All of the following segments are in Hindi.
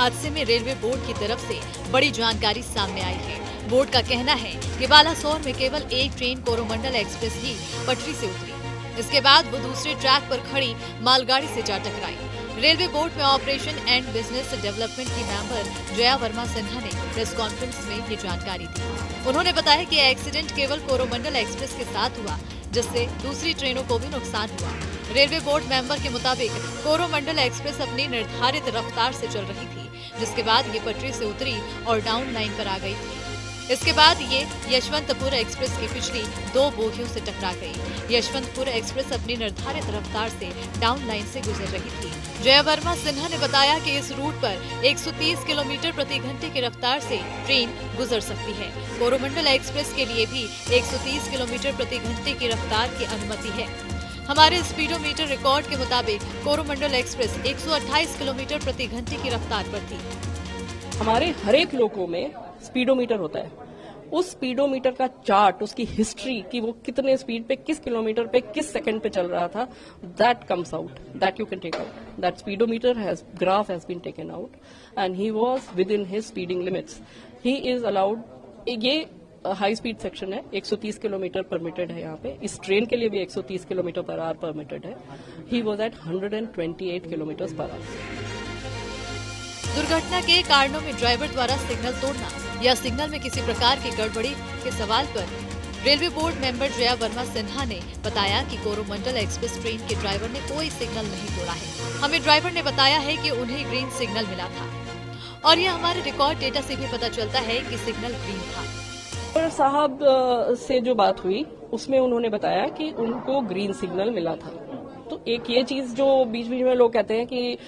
हादसे में रेलवे बोर्ड की तरफ से बड़ी जानकारी सामने आई है। बोर्ड का कहना है कि बालासोर में केवल एक ट्रेन कोरोमंडल एक्सप्रेस ही पटरी से उतरी। इसके बाद वो दूसरे ट्रैक पर खड़ी मालगाड़ी से जा टकराई। रेलवे बोर्ड में ऑपरेशन एंड बिजनेस डेवलपमेंट की मेंबर जया वर्मा सिन्हा ने प्रेस कॉन्फ्रेंस में ये जानकारी दी। उन्होंने बताया कि एक्सीडेंट केवल कोरोमंडल एक्सप्रेस के साथ हुआ, जिससे दूसरी ट्रेनों को भी नुकसान हुआ। रेलवे बोर्ड मेंबर के मुताबिक कोरोमंडल एक्सप्रेस अपनी निर्धारित रफ्तार से चल रही थी, जिसके बाद ये पटरी से उतरी और डाउन लाइन पर आ गई थी। इसके बाद ये यशवंतपुर एक्सप्रेस की पिछली 2 बोगियों से टकरा गई। यशवंतपुर एक्सप्रेस अपनी निर्धारित रफ्तार से डाउन लाइन से गुजर रही थी। जया वर्मा सिन्हा ने बताया कि इस रूट पर 130 किलोमीटर प्रति घंटे की रफ्तार से ट्रेन गुजर सकती है। कोरोमंडल एक्सप्रेस के लिए भी 130 किलोमीटर प्रति घंटे की रफ्तार की अनुमति है। हमारे स्पीडोमीटर रिकॉर्ड के मुताबिक कोरोमंडल एक्सप्रेस 128 किलोमीटर प्रति घंटे की रफ्तार पर थी। हमारे हर एक लोगों में स्पीडोमीटर होता है। उस स्पीडोमीटर का चार्ट, उसकी हिस्ट्री कि वो कितने स्पीड पे, किस किलोमीटर पे, किस सेकंड पे चल रहा था, that comes out, that you can take out. That speedometer graph has been taken out and he was within his speeding limits. He is allowed, ये हाई स्पीड सेक्शन है, 130 किलोमीटर परमिटेड है यहाँ पे। इस ट्रेन के लिए भी 130 किलोमीटर पर आवर परमिटेड है। He was at 128 kilometre per hour. दुर्घटना के कारणों में ड्राइवर द्वारा सिग्नल तोड़ना या सिग्नल में किसी प्रकार की गड़बड़ी के सवाल पर railway board member Jaya Verma Sinha ने बताया कि कोरोमंडल एक्सप्रेस ट्रेन के ड्राइवर ने कोई सिग्नल नहीं तोड़ा है। हमें ड्राइवर ने बताया है कि उन्हें ग्रीन सिग्नल मिला था और यह हमारे रिकॉर्ड डेटा से भी पता चलता है कि सिग्नल ग्रीन था। साहब से जो बात हुई उसमें उन्होंने बताया कि उनको ग्रीन सिग्नल मिला था। तो एक ये चीज जो बीच बीच में लोग कहते हैं कि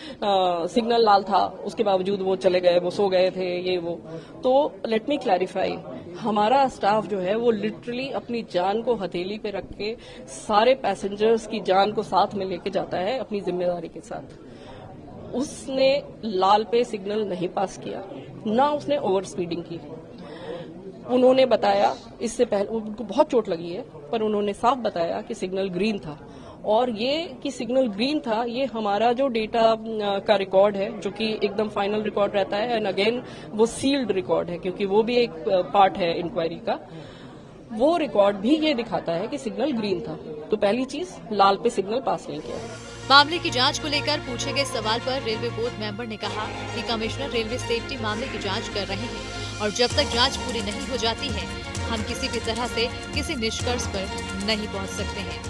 सिग्नल लाल था, उसके बावजूद वो चले गए, वो सो गए थे, ये वो। तो लेट मी क्लैरिफाई, हमारा स्टाफ जो है वो लिटरली अपनी जान को हथेली पे रख के सारे पैसेंजर्स की जान को साथ में लेके जाता है अपनी जिम्मेदारी के साथ। उसने लाल पे सिग्नल नहीं पास किया, ना उसने ओवर स्पीडिंग की। उन्होंने बताया, इससे पहले उनको बहुत चोट लगी है, पर उन्होंने साफ बताया कि सिग्नल ग्रीन था। और ये कि सिग्नल ग्रीन था, ये हमारा जो डेटा का रिकॉर्ड है, जो कि एकदम फाइनल रिकॉर्ड रहता है, एंड अगेन वो सील्ड रिकॉर्ड है, क्योंकि वो भी एक पार्ट है इंक्वायरी का। वो रिकॉर्ड भी ये दिखाता है कि सिग्नल ग्रीन था। तो पहली चीज, लाल पे सिग्नल पास नहीं किया। मामले की जांच को लेकर पूछे गए सवाल पर रेलवे बोर्ड मेंबर ने कहा कि कमिश्नर रेलवे सेफ्टी मामले की जांच कर रहे हैं और जब तक जांच पूरी नहीं हो जाती है, हम किसी भी तरह से किसी निष्कर्ष पर नहीं पहुंच सकते हैं,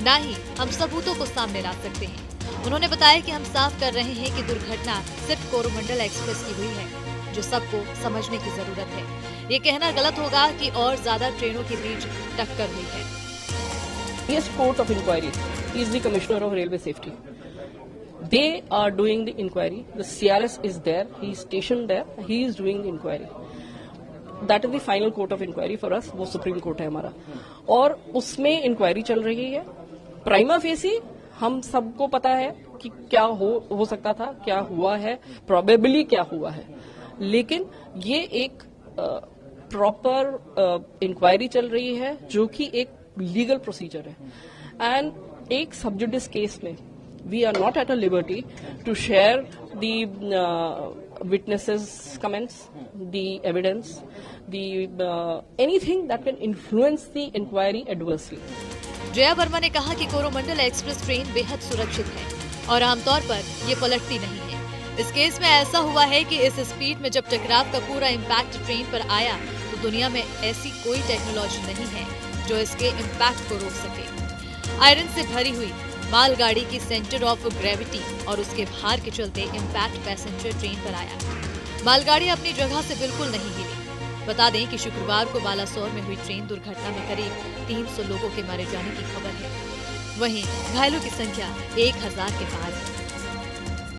न ही हम सबूतों को सामने ला सकते हैं। उन्होंने बताया कि हम साफ कर रहे हैं कि दुर्घटना सिर्फ कोरोमंडल एक्सप्रेस की हुई है, जो सबको समझने की जरूरत है। ये कहना गलत होगा कि और ज्यादा ट्रेनों के बीच टक्कर हुई है। Highest court of inquiry is the Commissioner of Railway Safety. They are doing the inquiry. The CRS is there. He is stationed there. He is doing the inquiry. That is the final court of inquiry for us. वो सुप्रीम कोर्ट है हमारा, और उसमें इंक्वायरी चल रही है। प्राइमा फेसी हम सबको पता है कि क्या हो सकता था, क्या हुआ है, प्रोबेबली क्या हुआ है, लेकिन ये एक प्रॉपर इंक्वायरी चल रही है, जो कि एक लीगल प्रोसीजर है। एंड एक सब्जुडिस केस में we are not at a liberty to share the witnesses comments, the evidence, the anything that can influence the inquiry adversely. Jaya Verma ने कहा कि कोरोमंडल एक्सप्रेस ट्रेन बेहद सुरक्षित है और आमतौर पर ये पलटती नहीं है। इस केस में ऐसा हुआ है कि इस स्पीड में जब टकराव का पूरा इम्पैक्ट ट्रेन पर आया, तो दुनिया में ऐसी कोई टेक्नोलॉजी नहीं है जो इसके इम्पैक्ट को रोक सके। आयरन से भरी हुई मालगाड़ी की सेंटर ऑफ ग्रेविटी और उसके भार के चलते इम्पैक्ट पैसेंजर ट्रेन पर आया। मालगाड़ी अपनी जगह से बिल्कुल नहीं हिली। बता दें कि शुक्रवार को बालासोर में हुई ट्रेन दुर्घटना में करीब 300 लोगों के मारे जाने की खबर है। वहीं घायलों की संख्या 1000 के पार है।